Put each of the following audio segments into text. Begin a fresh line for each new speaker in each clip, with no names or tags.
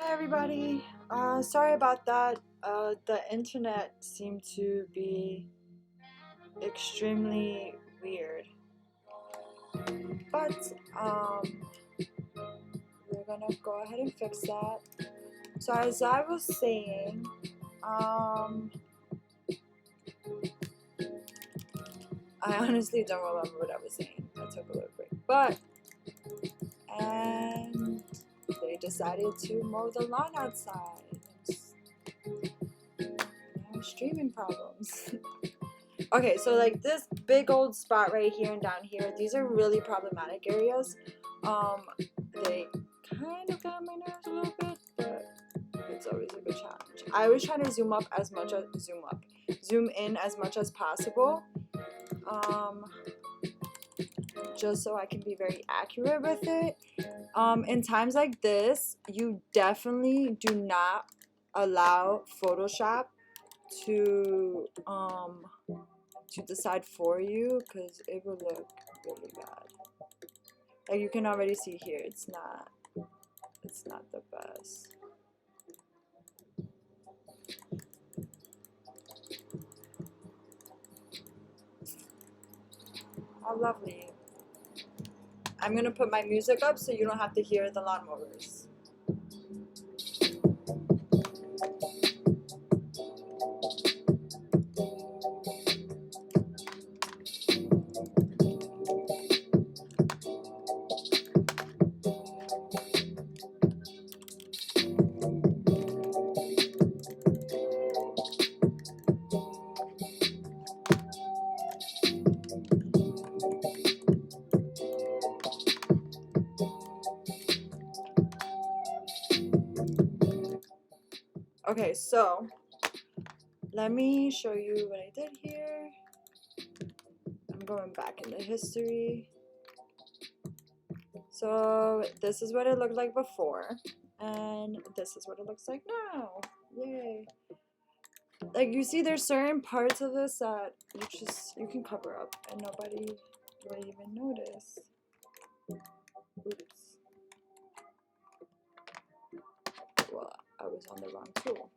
Hi everybody. Sorry about that. The internet seemed to be extremely weird, but we're gonna go ahead and fix that. So as I was saying, I honestly don't remember what I was saying. I took a little break, but and they decided to mow the lawn outside. Streaming problems. Okay, so like this big old spot right here and down here, these are really problematic areas. They kind of got my nerves a little bit, but it's always a good challenge. I was trying to zoom in as much as possible, just so I can be very accurate with it. In times like this, you definitely do not allow Photoshop to decide for you, because it will look really bad. Like you can already see here, it's not the best. How lovely. I'm gonna put my music up so you don't have to hear the lawnmowers. Okay, so let me show you what I did here. I'm going back into history. So this is what it looked like before, and this is what it looks like now. Yay. Like you see, there's certain parts of this that you can cover up and nobody will even notice. Oops. Well, I was on the wrong tool.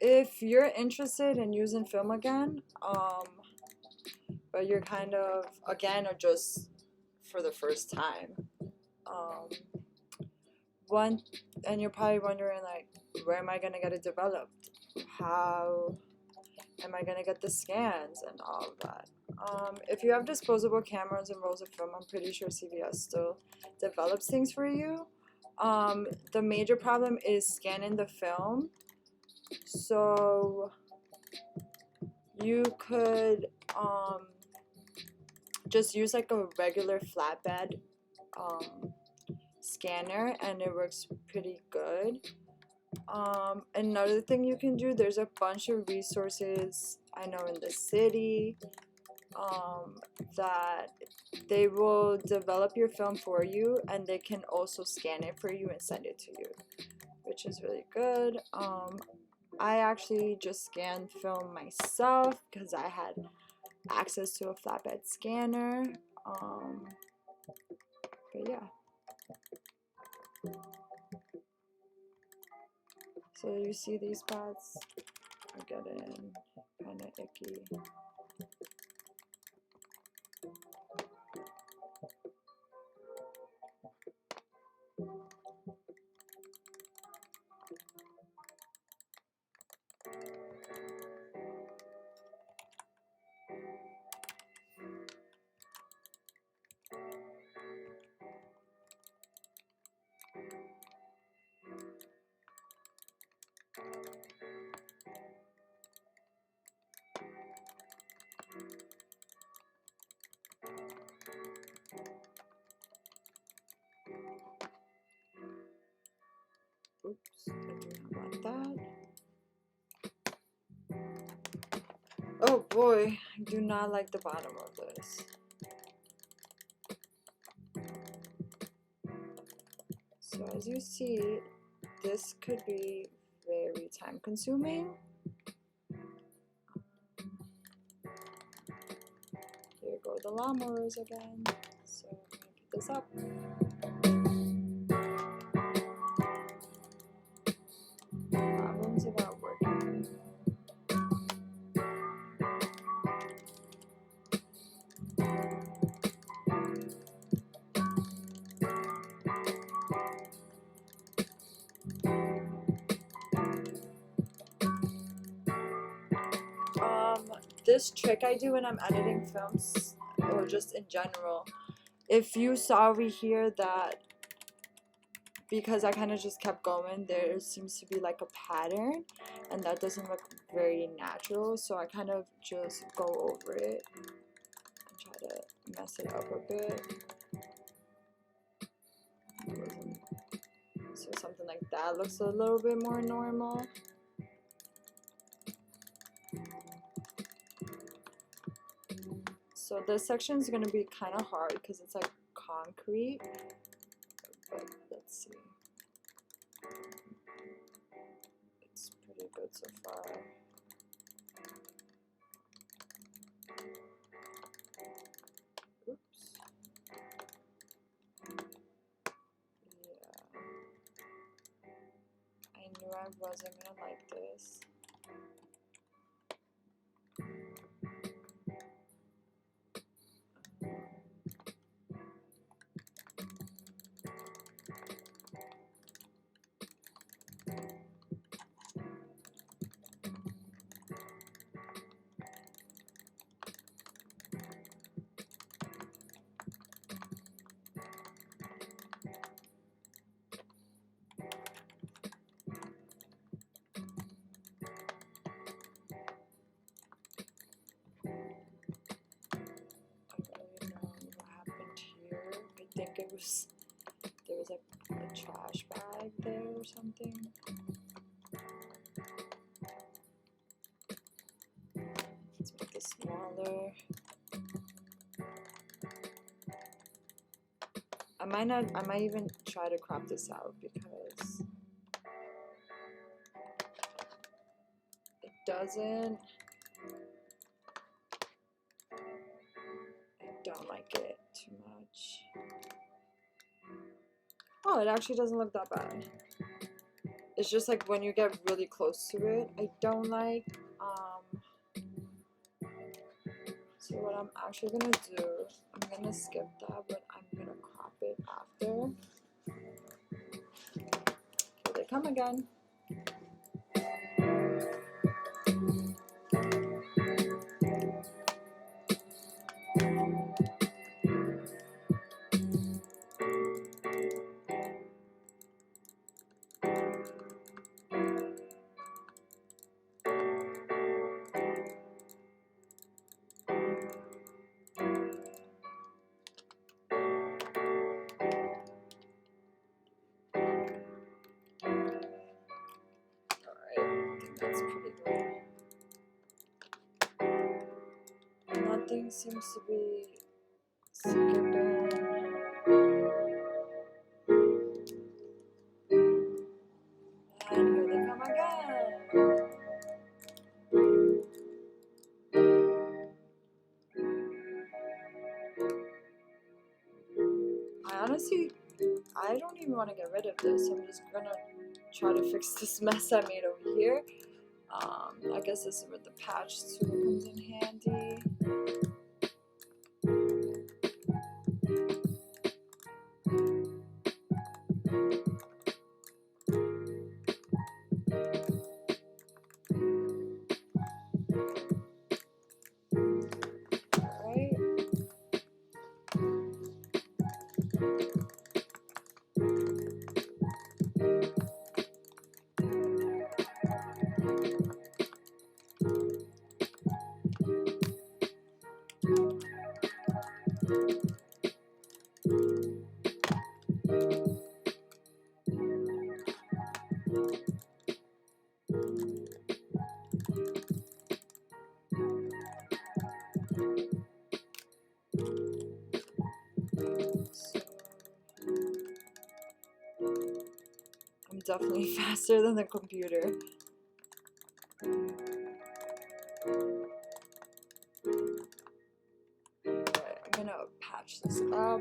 If you're interested in using film again, but you're kind of again or just for the first time, and you're probably wondering like, where am I gonna get it developed? How am I gonna get the scans and all of that? If you have disposable cameras and rolls of film, I'm pretty sure CVS still develops things for you. The major problem is scanning the film. So you could just use like a regular flatbed scanner and it works pretty good. Another thing you can do, there's a bunch of resources I know in the city that they will develop your film for you, and they can also scan it for you and send it to you, which is really good. I actually just scanned film myself because I had access to a flatbed scanner. But yeah. So you see these spots are getting kind of icky. Oops, I do not want that. Oh boy, I do not like the bottom of this. So as you see, this could be very time consuming. go the lawnmowers again. So I'm gonna put this up. Problems about working. This trick I do when I'm editing films, or just in general, if you saw over here that because I kind of just kept going, there seems to be like a pattern, and that doesn't look very natural, so I kind of just go over it and try to mess it up a bit. So something like that looks a little bit more normal. So this section is going to be kind of hard because it's like concrete, but let's see. It's pretty good so far. Oops. Yeah. I knew I wasn't going to like this. I think there was like a trash bag there or something. Let's make this smaller. I might even try to crop this out because it doesn't. I don't like it too much. Oh, it actually doesn't look that bad. It's just like when you get really close to it, I don't like. So what I'm actually gonna do, I'm gonna skip that, but I'm gonna crop it after. Here they come again. That's pretty good. Nothing seems to be skipping. And here they come again. I don't even want to get rid of this. I'm just gonna try to fix this mess I made over here. I guess this is where the patch tool comes in handy. Alright. I'm definitely faster than the computer. this up.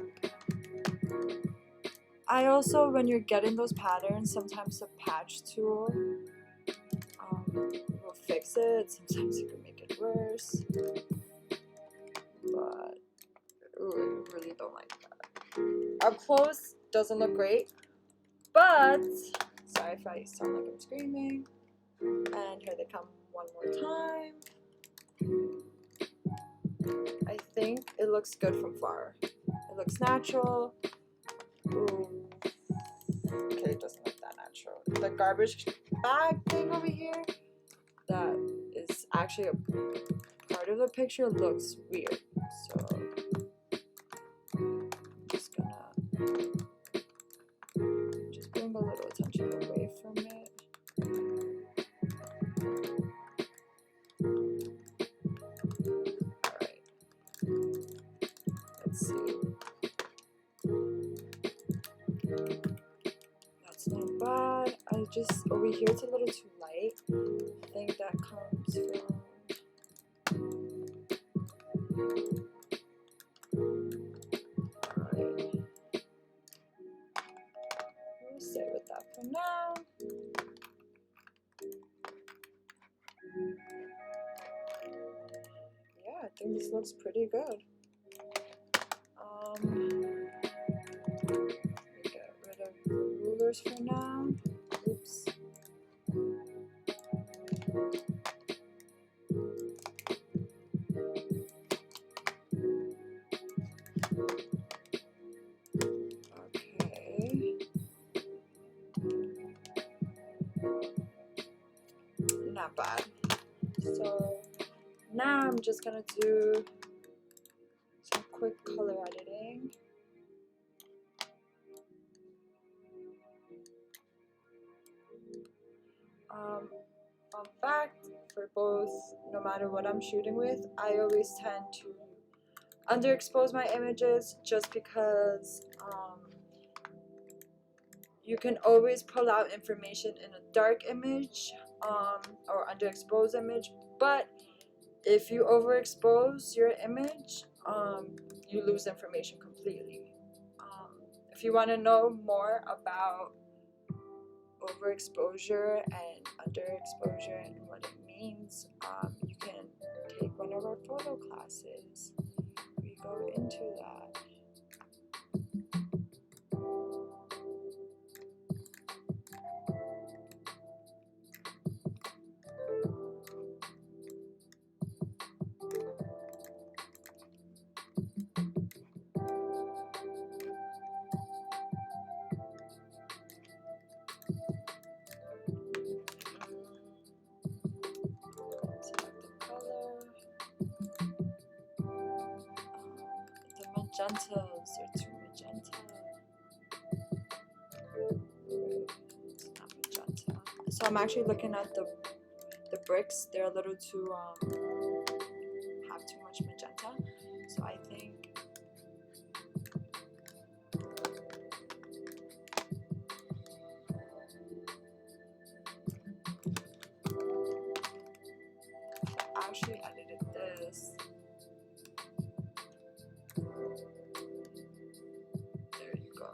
I also, when you're getting those patterns, sometimes the patch tool will fix it. Sometimes it can make it worse. But ooh, I really don't like that. Up close doesn't look great, but sorry if I sound like I'm screaming. And here they come one more time. I think it looks good from far. It looks natural. Ooh. Okay, it doesn't look that natural. The garbage bag thing over here that is actually a part of the picture looks weird. So I'm just gonna just bring a little attention away from it. Alright. Let's see. That's not bad. I just over here it's a little too light. I think that comes from we'll stay with that for now. Yeah, I think this looks pretty good. Get rid of the rulers for now. Oops. Okay. Not bad. So now I'm just gonna do some quick color editing. Fun fact for both, no matter what I'm shooting with, I always tend to underexpose my images just because you can always pull out information in a dark image or underexposed image, but if you overexpose your image, you lose information completely. If you want to know more about overexposure and underexposure and what it means, you can take one of our photo classes. We go into that. Magentas are too magenta. It's not magenta. So I'm actually looking at the bricks. They're a little too have too much magenta. So I think I actually edited this. There you go.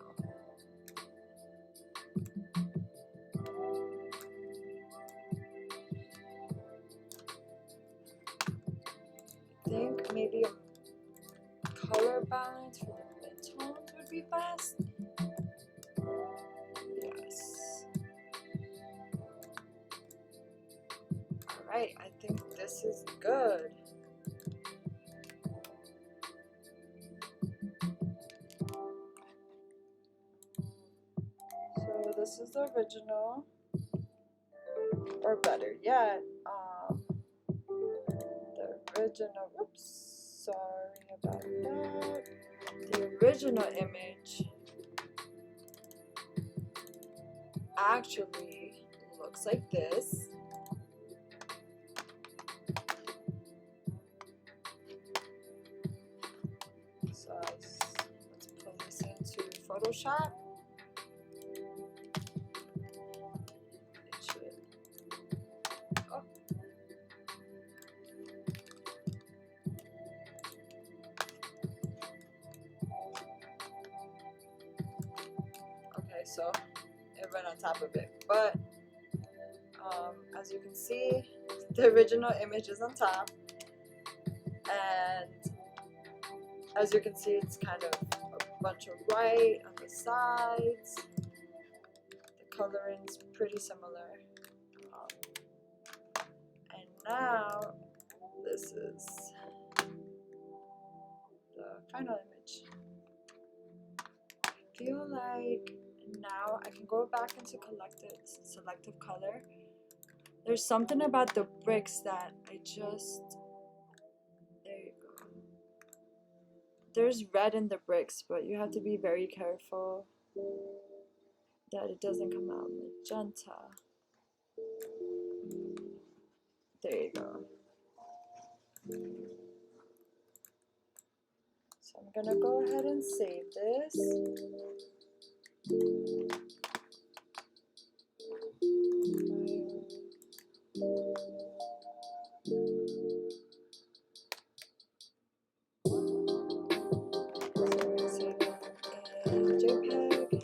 I think maybe a color balance for the midtones would be best. Yes. Alright, I think this is good. So this is the original, or better yet, the original, oops, sorry about that. The original image actually looks like this. So let's pull this into Photoshop. on top of it. But as you can see, the original image is on top, and as you can see, it's kind of a bunch of white on the sides. The coloring's pretty similar. And now this is the final image. I feel like now I can go back into selective color. There's something about the bricks that I just, there you go. There's red in the bricks, but you have to be very careful that it doesn't come out magenta. There you go. So I'm gonna go ahead and save this. JPEG.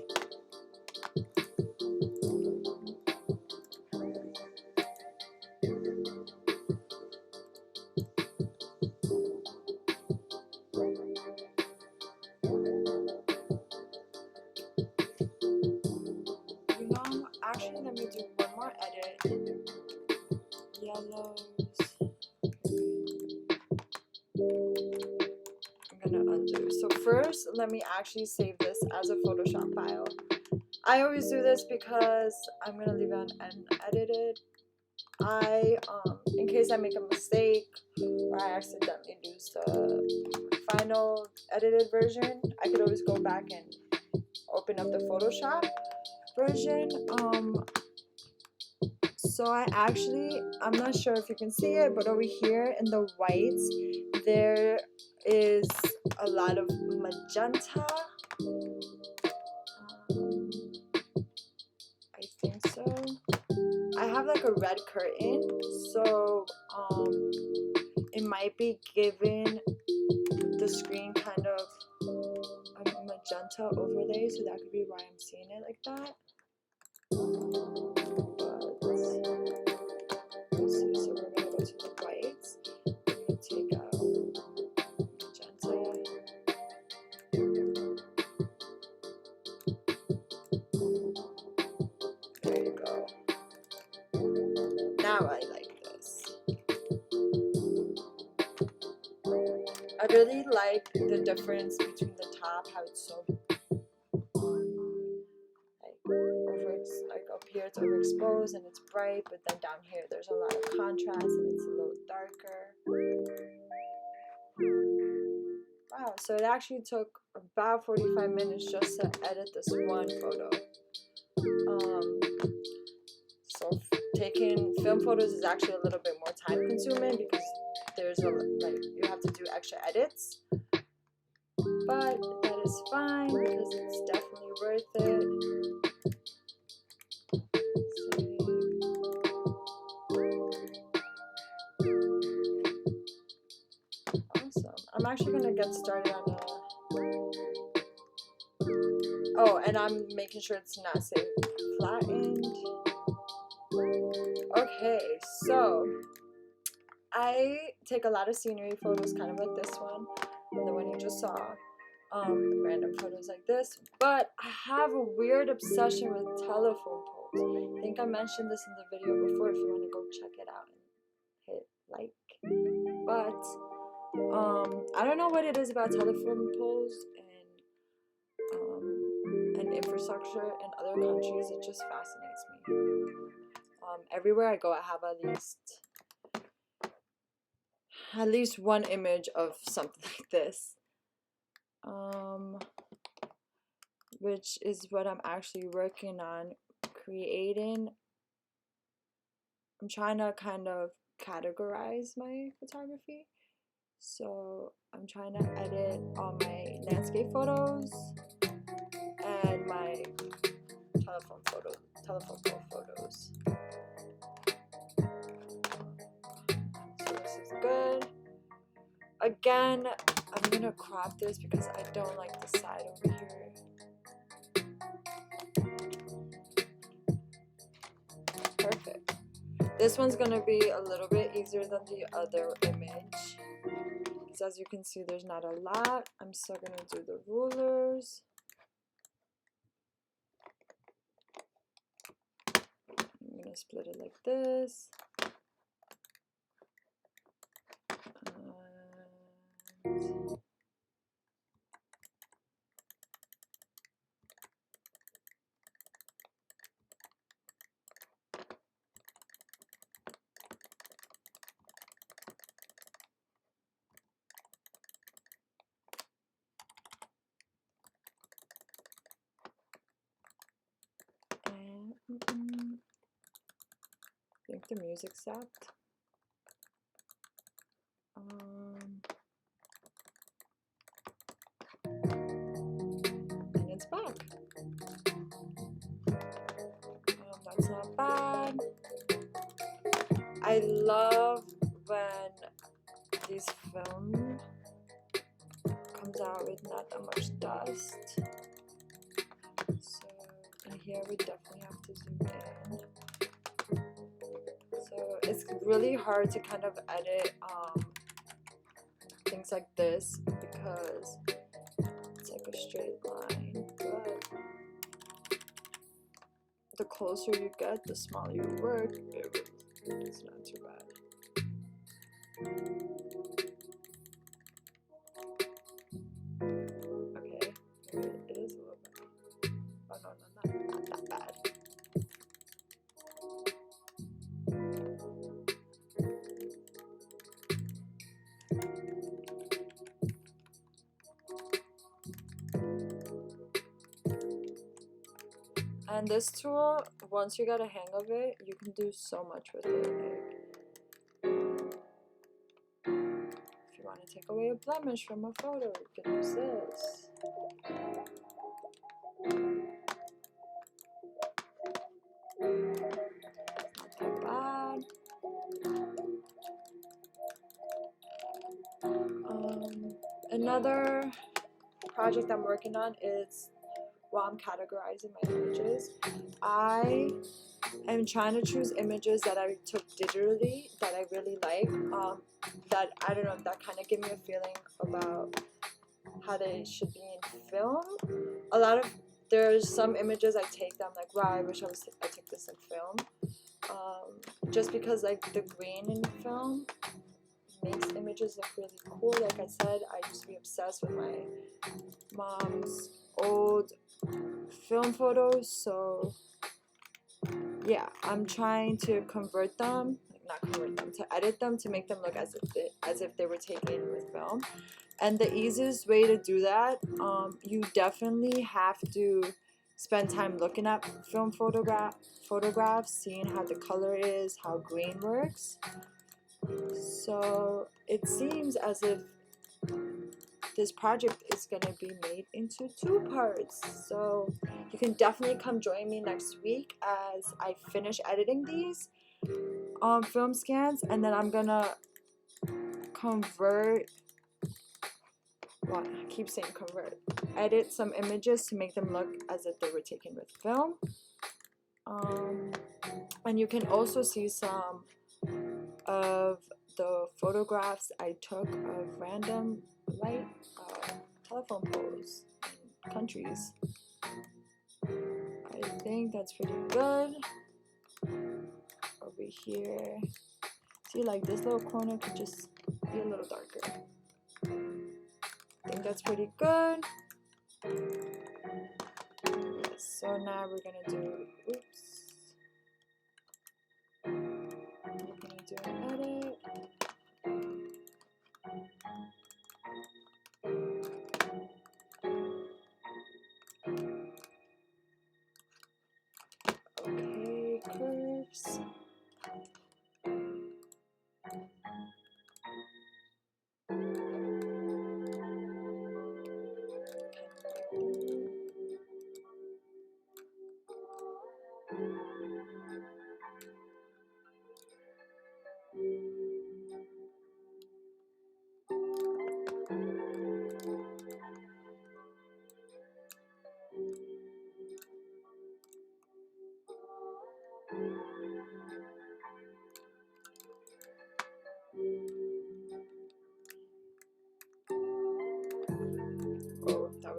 Actually, let me do one more edit. Yellows. I'm gonna undo. So first, let me actually save this as a Photoshop file. I always do this because I'm gonna leave it unedited. In case I make a mistake or I accidentally lose the final edited version, I could always go back and open up the Photoshop version. So I'm not sure if you can see it, but over here in the whites, there is a lot of magenta. I think so. I have like a red curtain, so it might be giving the screen kind of a magenta overlay, so that could be why I'm seeing it like that. Let's see, so we're gonna go to the whites. We're gonna take out magenta. There you go. Now I like this. I really like the difference between the top, how it's so like up here it's overexposed and it's bright, but then down here there's a lot of contrast and it's a little darker. Wow, so it actually took about 45 minutes just to edit this one photo. So taking film photos is actually a little bit more time consuming because there's you have to do extra edits, but that is fine because it's definitely worth it. Awesome. I'm actually gonna get started on oh, and I'm making sure it's not saved flattened. Okay, so I take a lot of scenery photos, kind of like this one, and the one you just saw, random photos like this, but I have a weird obsession with telephone poles. I think I mentioned this in the video before if you want to go check it out and hit like. But I don't know what it is about telephone poles and infrastructure in other countries. It just fascinates me. Everywhere I go, I have at least one image of something like this, which is what I'm actually working on creating. I'm trying to kind of categorize my photography, so I'm trying to edit all my landscape photos and my telephone pole photos. So this is good. Again, I'm gonna crop this because I don't like the side over here. This one's gonna be a little bit easier than the other image, because as you can see there's not a lot. I'm still gonna do the rulers. I'm gonna split it like this. I think the music stopped. And it's back. That's not bad. I love when these film comes out with not that much dust. So in here we definitely have to zoom in. So it's really hard to kind of edit things like this because it's like a straight line, but the closer you get, the smaller your work. It's not too bad. Okay, it is a little bit. Oh no, not that bad. And this tool, once you get a hang of it, you can do so much with it. Like, if you want to take away a blemish from a photo, you can use this. It's not that bad. Another project I'm working on is while I'm categorizing my images, I am trying to choose images that I took digitally that I really like, that I don't know, that kind of give me a feeling about how they should be in film. There's some images I take that I'm like, wow, I wish I took this in film, just because like the green in film makes images look really cool. Like I said, I used to be obsessed with my mom's old film photos, so yeah, I'm trying to convert them, not convert them, to edit them to make them look as if they were taken with film. And the easiest way to do that, you definitely have to spend time looking at film photographs, seeing how the color is, how green works. So it seems as if this project is going to be made into 2 parts. So you can definitely come join me next week as I finish editing these film scans, and then I'm going to edit some images to make them look as if they were taken with film. And you can also see some of the photographs I took of random light telephone poles in countries. I think that's pretty good. Over here, see, like this little corner could just be a little darker. I think that's pretty good. Yes, so now we're gonna do, we're gonna do an edit. Okay, curves.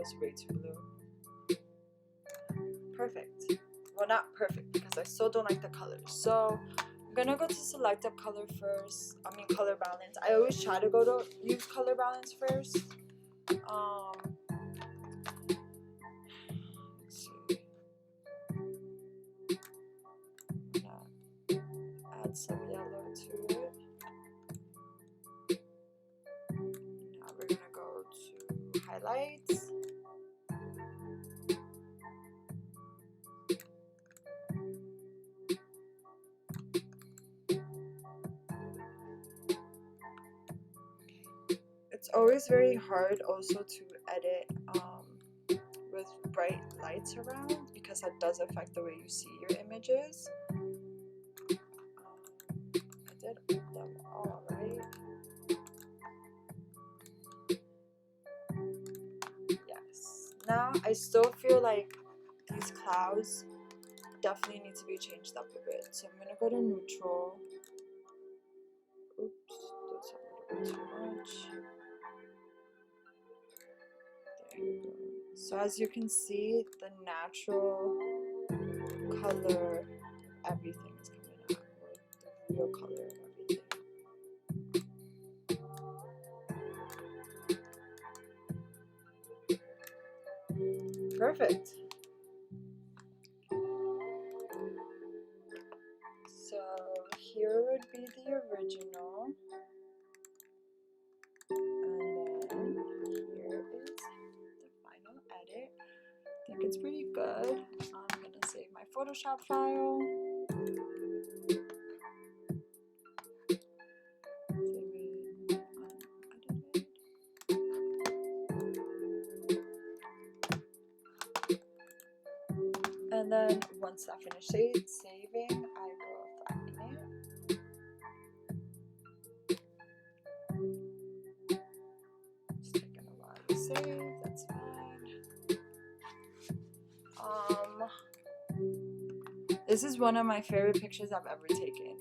was way too blue. Perfect. Well, not perfect because I still don't like the colors. So I'm gonna go to selective color first. I mean color balance. I always try to go to use color balance first. Let's see. Add some yellow to it. Now we're gonna go to highlights. It's always very hard also to edit with bright lights around because that does affect the way you see your images. I did them all right. Yes. Now I still feel like these clouds definitely need to be changed up a bit. So I'm gonna go to neutral. Oops, that's a little bit too much. There you go. So as you can see, the natural color, everything is coming out, like the real color of everything. Perfect. So here would be the original, and then here is the final edit. I think it's pretty good. I'm gonna save my Photoshop file. And then once I finish saving, I will flatten it. It's taking a while to save, that's fine. This is one of my favorite pictures I've ever taken.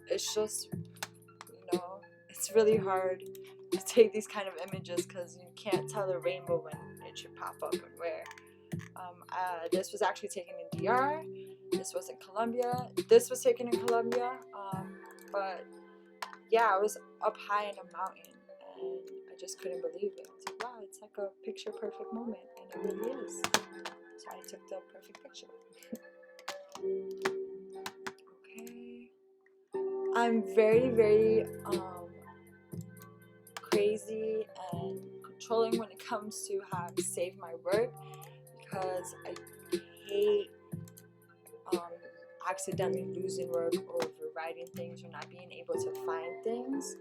It's just, you know, it's really hard to take these kind of images because you can't tell a rainbow when it should pop up and where. This was actually taken in DR. This was in Colombia. This was taken in Colombia. But yeah, I was up high in a mountain and I just couldn't believe it. I was like, wow, it's like a picture perfect moment, and it really is. So I took the perfect picture. Okay. I'm very, very crazy and controlling when it comes to how I save my work because I hate accidentally losing work or overwriting things or not being able to find things.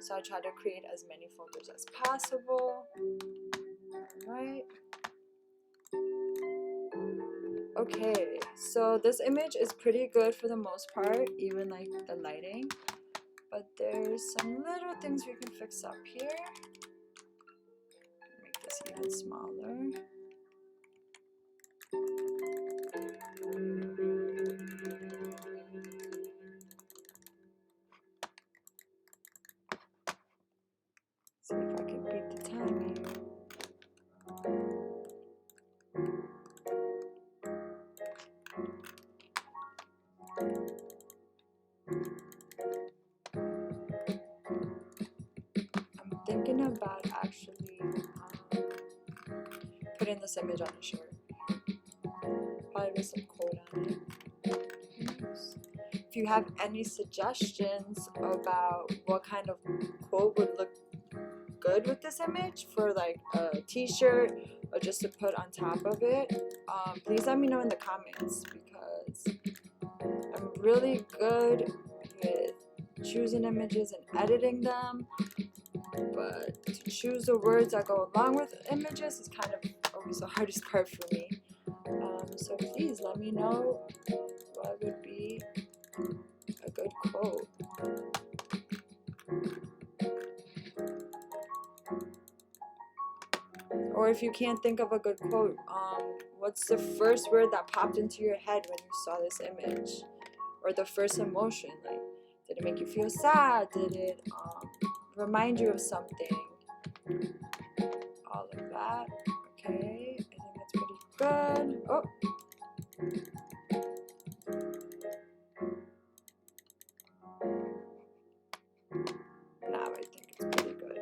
So I try to create as many folders as possible. Alright. Okay, so this image is pretty good for the most part, even like the lighting. But there's some little things we can fix up here. Make this even smaller. See if I can beat the timing. I'm thinking about actually putting this image on a shirt. Probably with some quote on it. If you have any suggestions about what kind of quote would look good with this image for like a t-shirt or just to put on top of it, please let me know in the comments because I'm really good with choosing images and editing them, but to choose the words that go along with images is kind of always the hardest part for me. So please let me know what would be a good quote. Or if you can't think of a good quote, what's the first word that popped into your head when you saw this image? Or the first emotion? Like, did it make you feel sad? Did it remind you of something? All that. Okay, I think that's pretty good. Oh. Now I think it's pretty good.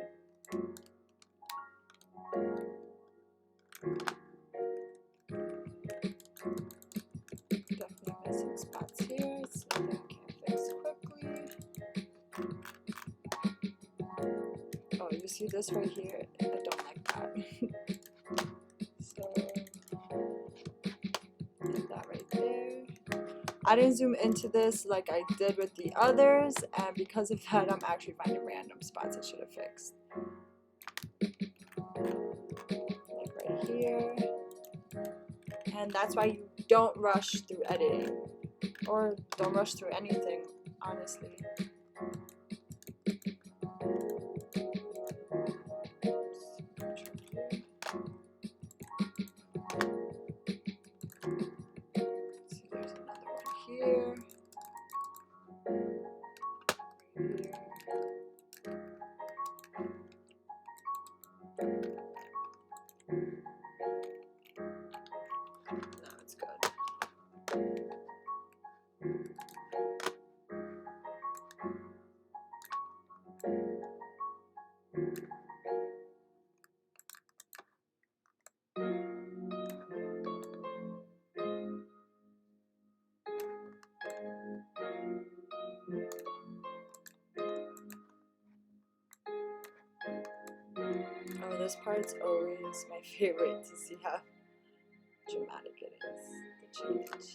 Definitely missing spots here. It's something I can fix quickly. Oh, you see this right here? I don't like that. So, get that right there. I didn't zoom into this like I did with the others, and because of that, I'm actually finding random spots I should have fixed. Like right here. And that's why you don't rush through editing. Or don't rush through anything, honestly. See, there's another one here. Now it's good. Oh, this part's always my favorite to see how dramatic it is, the change.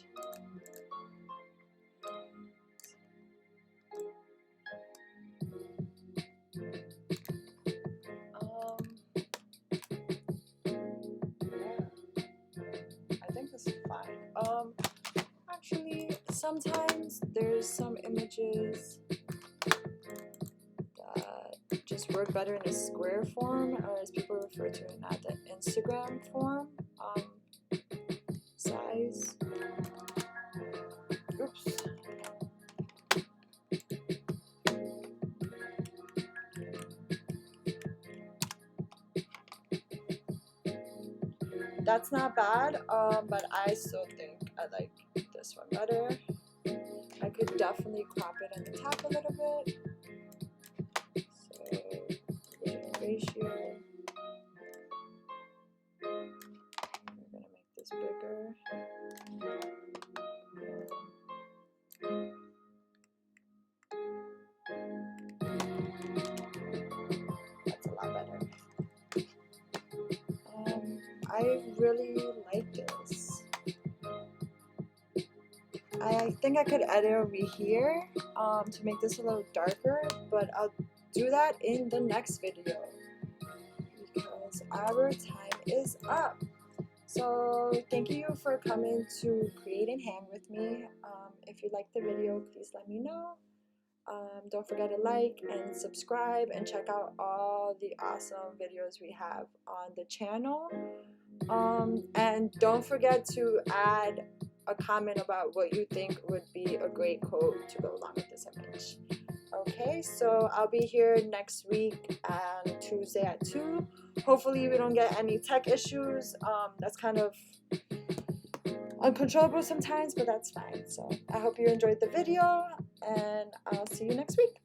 I think this is fine. Actually, sometimes there's some images that just work better in a square form, or as people refer to it now, the Instagram form size. Oops. That's not bad, but I still think I like this one better. I could definitely crop it on the top a little bit. So, ratio. We're gonna make this bigger. That's a lot better. I really like this. I think I could edit over here to make this a little darker, but I'll do that in the next video because our time is up. So thank you for coming to create and hang with me. If you liked the video, please let me know. Don't forget to like and subscribe and check out all the awesome videos we have on the channel. And don't forget to add a comment about what you think would be a great quote to go along with this image. Okay, so I'll be here next week on Tuesday at 2. Hopefully we don't get any tech issues. That's kind of uncontrollable sometimes, but that's fine. So I hope you enjoyed the video, and I'll see you next week.